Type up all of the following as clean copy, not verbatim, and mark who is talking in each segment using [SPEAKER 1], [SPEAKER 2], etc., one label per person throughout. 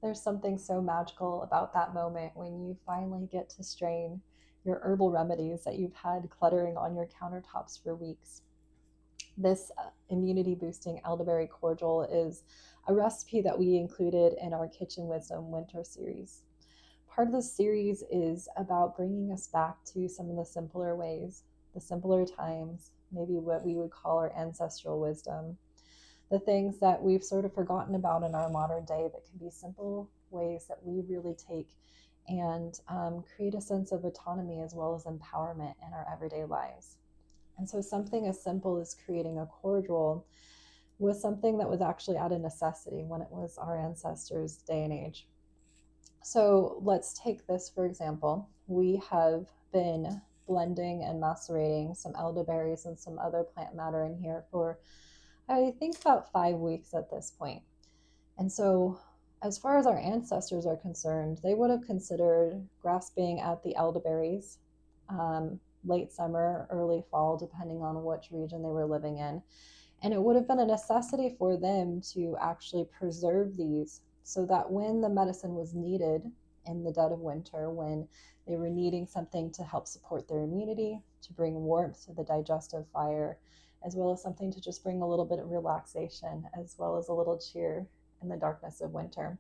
[SPEAKER 1] There's something so magical about that moment when you finally get to strain your herbal remedies that you've had cluttering on your countertops for weeks. This immunity boosting elderberry cordial is a recipe that we included in our Kitchen Wisdom Winter series. Part of the series is about bringing us back to some of the simpler ways, the simpler times, maybe what we would call our ancestral wisdom, the things that we've sort of forgotten about in our modern day that can be simple ways that we really take and create a sense of autonomy as well as empowerment in our everyday lives. And so something as simple as creating a cordial was something that was actually out of necessity when it was our ancestors' day and age. So let's take this for example. We have been blending and macerating some elderberries and some other plant matter in here for, I think, about 5 weeks at this point. And so as far as our ancestors are concerned, they would have considered grasping at the elderberries late summer, early fall, depending on which region they were living in. And it would have been a necessity for them to actually preserve these so that when the medicine was needed in the dead of winter, when they were needing something to help support their immunity, to bring warmth to the digestive fire, as well as something to just bring a little bit of relaxation, as well as a little cheer in the darkness of winter.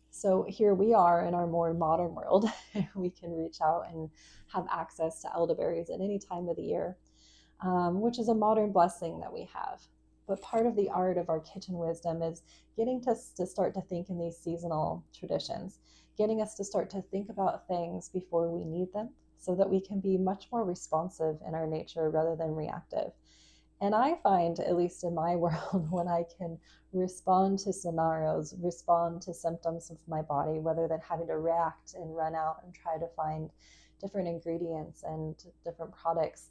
[SPEAKER 1] So here we are in our more modern world. We can reach out and have access to elderberries at any time of the year, which is a modern blessing that we have. But part of the art of our kitchen wisdom is getting us to start to think in these seasonal traditions, getting us to start to think about things before we need them so that we can be much more responsive in our nature rather than reactive. And I find, at least in my world, when I can respond to scenarios, respond to symptoms of my body, rather than having to react and run out and try to find different ingredients and different products,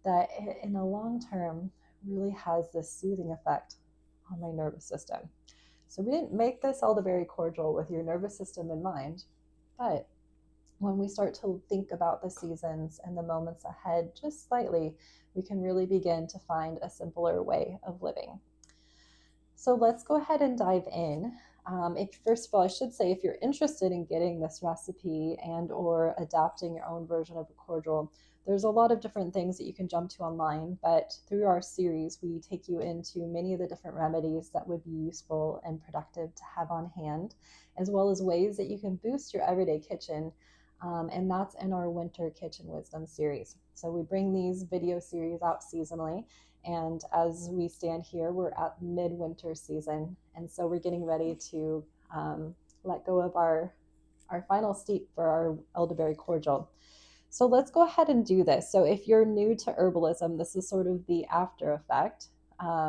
[SPEAKER 1] that in the long term really has this soothing effect on my nervous system. So we didn't make this elderberry cordial with your nervous system in mind, but when we start to think about the seasons and the moments ahead just slightly, we can really begin to find a simpler way of living. So let's go ahead and dive in. First of all, I should say, if you're interested in getting this recipe and or adapting your own version of a cordial, there's a lot of different things that you can jump to online, but through our series, we take you into many of the different remedies that would be useful and productive to have on hand, as well as ways that you can boost your everyday kitchen. And that's in our Winter Kitchen Wisdom series. So we bring these video series out seasonally. And as we stand here, we're at midwinter season. And so we're getting ready to let go of our final steep for our elderberry cordial. So let's go ahead and do this. So if you're new to herbalism, this is sort of the after effect,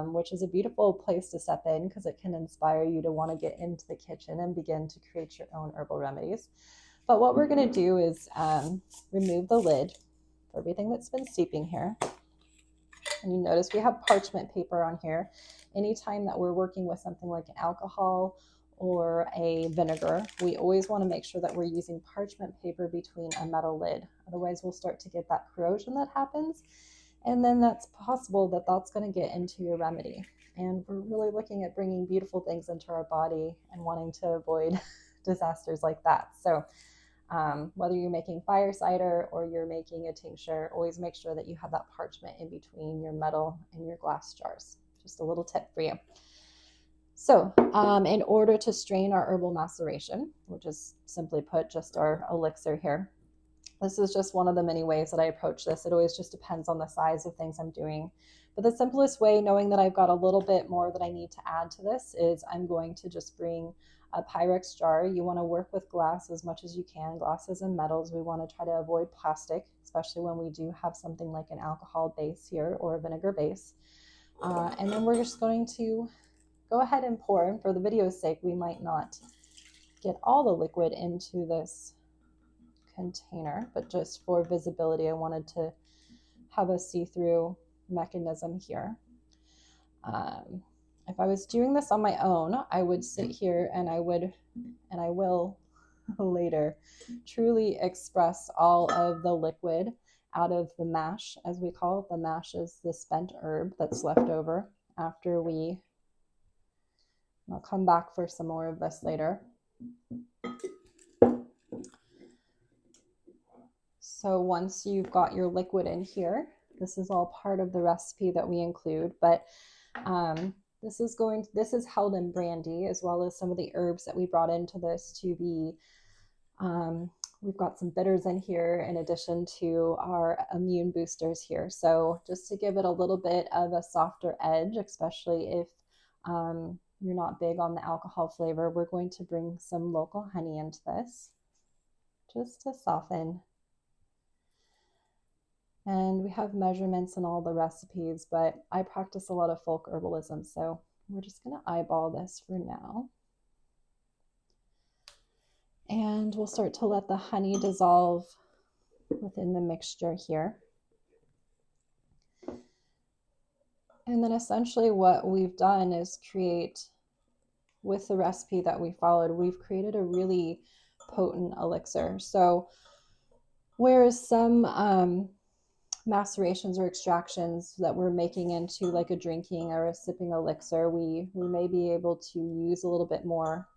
[SPEAKER 1] which is a beautiful place to step in because it can inspire you to want to get into the kitchen and begin to create your own herbal remedies. But what we're going to do is remove the lid for everything that's been steeping here. And you notice we have parchment paper on here. Anytime that we're working with something like an alcohol or a vinegar, we always want to make sure that we're using parchment paper between a metal lid. Otherwise, we'll start to get that corrosion that happens. And then that's possible that that's going to get into your remedy. And we're really looking at bringing beautiful things into our body and wanting to avoid disasters like that. So whether you're making fire cider or you're making a tincture, always make sure that you have that parchment in between your metal and your glass jars. Just a little tip for you. So in order to strain our herbal maceration, which is simply put just our elixir here, this is just one of the many ways that I approach this. It always just depends on the size of things I'm doing. But the simplest way, knowing that I've got a little bit more that I need to add to this, is I'm going to just bring a Pyrex jar. You want to work with glass as much as you can, glasses and metals. We want to try to avoid plastic, especially when we do have something like an alcohol base here or a vinegar base. And then we're just going to go ahead and pour. And for the video's sake, we might not get all the liquid into this container, but just for visibility, I wanted to have a see-through mechanism here. If I was doing this on my own, I would sit here and I will later truly express all of the liquid out of the mash, as we call it. The mash is the spent herb that's left over after we I'll come back for some more of this later. So once you've got your liquid in here, this is all part of the recipe that we include, but this is held in brandy, as well as some of the herbs that we brought into this to be, we've got some bitters in here in addition to our immune boosters here. So just to give it a little bit of a softer edge, especially if you're not big on the alcohol flavor, we're going to bring some local honey into this just to soften. And we have measurements in all the recipes, but I practice a lot of folk herbalism, so we're just going to eyeball this for now. And we'll start to let the honey dissolve within the mixture here. And then essentially what we've done is create, with the recipe that we followed, we've created a really potent elixir. So whereas some macerations or extractions that we're making into like a drinking or a sipping elixir, we may be able to use a little bit more.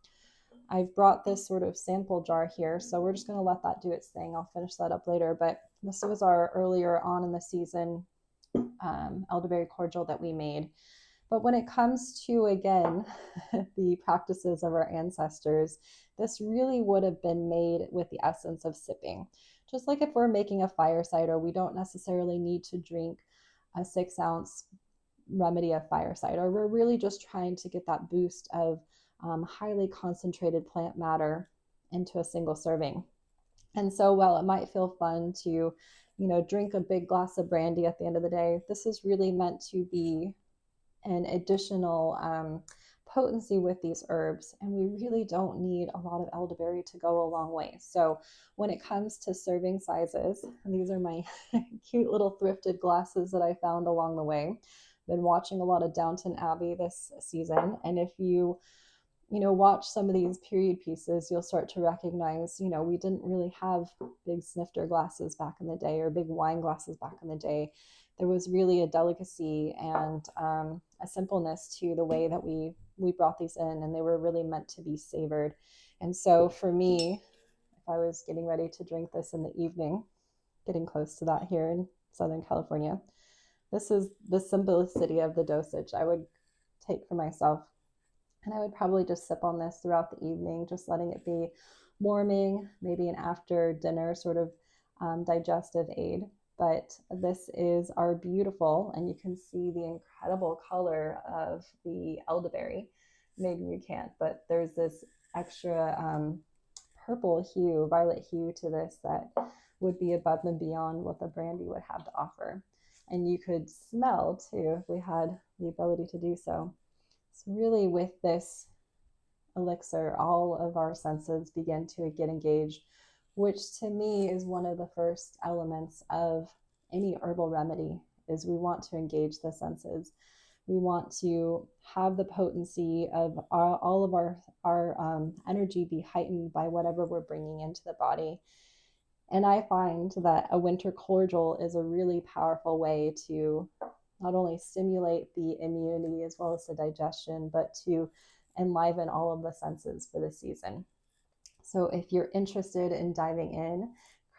[SPEAKER 1] I've brought this sort of sample jar here, so we're just going to let that do its thing. I'll finish that up later, but this was our earlier on in the season Elderberry Cordial that we made. But when it comes to, again, the practices of our ancestors, this really would have been made with the essence of sipping. Just like if we're making a fire cider, we don't necessarily need to drink a 6-ounce remedy of fire cider. We're really just trying to get that boost of highly concentrated plant matter into a single serving. And so while it might feel fun to, drink a big glass of brandy at the end of the day, this is really meant to be an additional potency with these herbs, and we really don't need a lot of elderberry to go a long way. So when it comes to serving sizes, and these are my cute little thrifted glasses that I found along the way. Been watching a lot of Downton Abbey this season, and if you watch some of these period pieces, you'll start to recognize, we didn't really have big snifter glasses back in the day or big wine glasses back in the day. There was really a delicacy and a simpleness to the way that we brought these in, and they were really meant to be savored. And so for me, if I was getting ready to drink this in the evening, getting close to that here in Southern California, this is the simplicity of the dosage I would take for myself. And I would probably just sip on this throughout the evening, just letting it be warming, maybe an after dinner sort of digestive aid. But this is our beautiful, and you can see the incredible color of the elderberry. Maybe you can't, but there's this extra purple hue, violet hue to this that would be above and beyond what the brandy would have to offer. And you could smell too if we had the ability to do so. So really with this elixir, all of our senses begin to get engaged, which to me is one of the first elements of any herbal remedy, is we want to engage the senses. We want to have the potency of all of our energy be heightened by whatever we're bringing into the body. And I find that a winter cordial is a really powerful way to not only stimulate the immunity as well as the digestion, but to enliven all of the senses for the season. So if you're interested in diving in,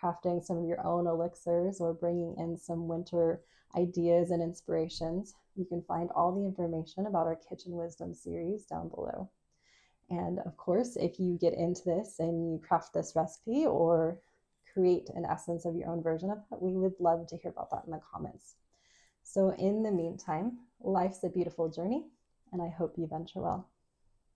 [SPEAKER 1] crafting some of your own elixirs or bringing in some winter ideas and inspirations, you can find all the information about our Kitchen Wisdom series down below. And of course, if you get into this and you craft this recipe or create an essence of your own version of it, we would love to hear about that in the comments. So in the meantime, life's a beautiful journey, and I hope you venture well.